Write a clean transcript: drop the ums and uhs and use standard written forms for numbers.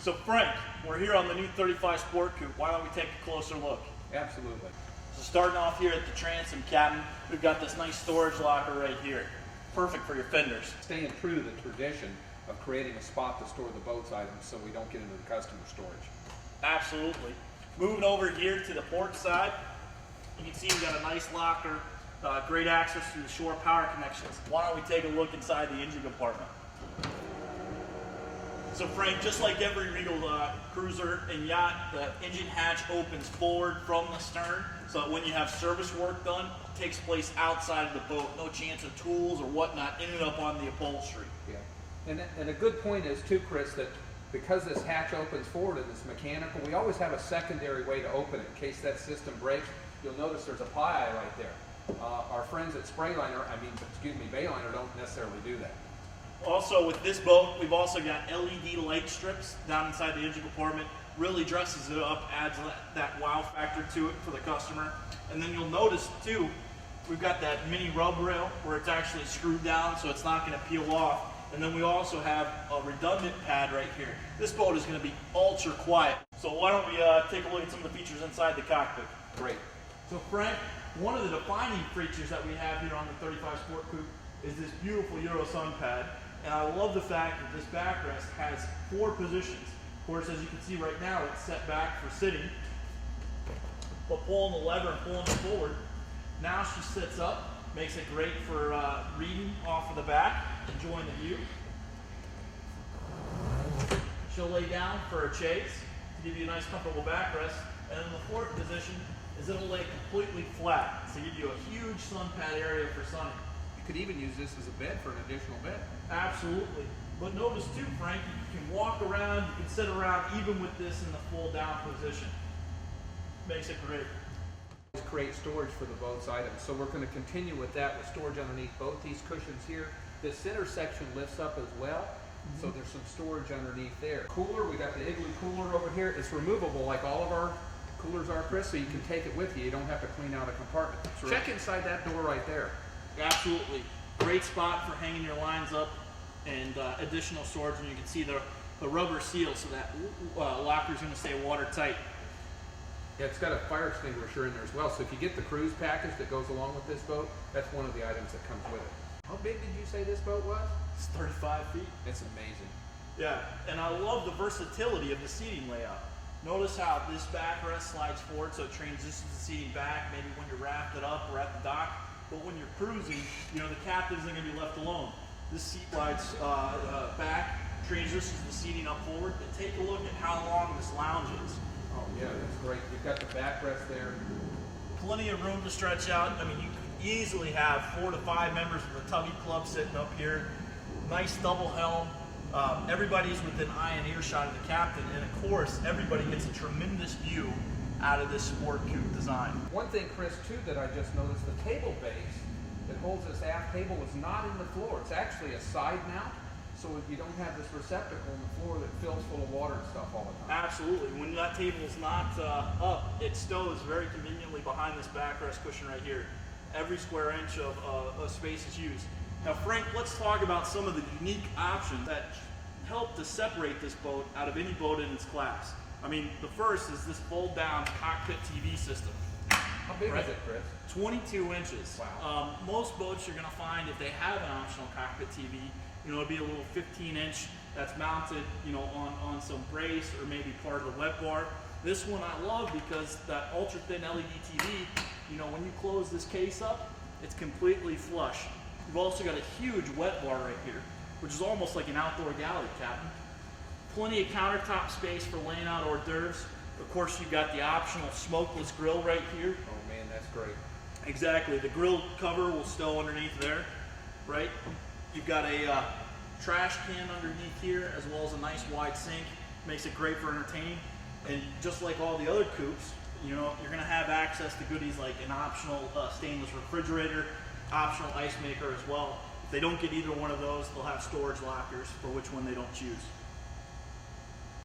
So Frank, we're here on the new 35 Sport Coupe. Why don't we take a closer look? Absolutely. So starting off here at the transom, Captain, we've got this nice storage locker right here. Perfect for your fenders. Staying true to the tradition of creating a spot to store the boat's items so we don't get into the customer storage. Absolutely. Moving over here to the port side, you can see we've got a nice locker, great access to the shore power connections. Why don't we take a look inside the engine compartment? So Frank, just like every Regal cruiser and yacht, the engine hatch opens forward from the stern, so that when you have service work done, it takes place outside of the boat. No chance of tools or whatnot ending up on the upholstery. Yeah, and a good point is too, Chris, that because this hatch opens forward and it's mechanical, we always have a secondary way to open it in case that system breaks. You'll notice there's a ply eye right there. Our friends at Bayliner don't necessarily do that. Also, with this boat, we've also got LED light strips down inside the engine compartment. Really dresses it up, adds that wow factor to it for the customer. And then you'll notice too, we've got that mini rub rail where it's actually screwed down so it's not going to peel off. And then we also have a redundant pad right here. This boat is going to be ultra quiet. So why don't we take a look at some of the features inside the cockpit. Great. So Frank, one of the defining features that we have here on the 35 Sport Coupe is this beautiful Euro sun pad. And I love the fact that this backrest has 4 positions. Of course, as you can see right now, it's set back for sitting. But pulling the lever and pulling it forward, now she sits up, makes it great for reading off of the back, enjoying the view. She'll lay down for a chase to give you a nice comfortable backrest. And then the 4th position is it'll lay completely flat to give you a huge sun pad area for sunning. You could even use this as a bed for an additional bed. Absolutely. But notice too, Frank, you can walk around, you can sit around even with this in the full down position. Makes it great. Create storage for the boat's items. So we're going to continue with that with storage underneath both these cushions here. This center section lifts up as well. So there's some storage underneath there. Cooler, we got the Igloo cooler over here. It's removable like all of our coolers are, Chris, so you can take it with you. You don't have to clean out a compartment. Check inside that door right there. Absolutely. Great spot for hanging your lines up and additional storage, and you can see the rubber seal so that locker is going to stay watertight. Yeah, it's got a fire extinguisher in there as well, so if you get the cruise package that goes along with this boat, that's one of the items that comes with it. How big did you say this boat was? It's 35 feet. It's amazing. Yeah, and I love the versatility of the seating layout. Notice how this backrest slides forward so it transitions the seating back, maybe when you're rafted up or at the dock. But when you're cruising, you know, the captain isn't going to be left alone. This seat slides back, transitions the seating up forward, but take a look at how long this lounge is. Oh yeah, that's great. You've got the backrest there. Plenty of room to stretch out. I mean, you could easily have 4 to 5 members of the tuggy club sitting up here. Nice double helm. Everybody's within eye and earshot of the captain, and of course, everybody gets a tremendous view out of this Sport Coupe design. One thing, Chris, too, that I just noticed, the table base that holds this aft table is not in the floor. It's actually a side mount, so you don't have this receptacle in the floor that fills full of water and stuff all the time. Absolutely. When that table is not up, it stows very conveniently behind this backrest cushion right here. Every square inch of space is used. Now, Frank, let's talk about some of the unique options that help to separate this boat out of any boat in its class. I mean, the first is this fold-down cockpit TV system. How big is it, Chris? 22 inches. Wow. Most boats you're going to find, if they have an optional cockpit TV, you know, it'll be a little 15-inch that's mounted, you know, on some brace or maybe part of the wet bar. This one I love because that ultra-thin LED TV, you know, when you close this case up, it's completely flush. You've also got a huge wet bar right here, which is almost like an outdoor galley, Captain. Plenty of countertop space for laying out hors d'oeuvres. Of course, you've got the optional smokeless grill right here. Oh man, that's great. Exactly. The grill cover will stow underneath there, right? You've got a trash can underneath here, as well as a nice wide sink. Makes it great for entertaining. And just like all the other coupes, you know, you're going to have access to goodies like an optional stainless refrigerator, optional ice maker as well. If they don't get either one of those, they'll have storage lockers for which one they don't choose.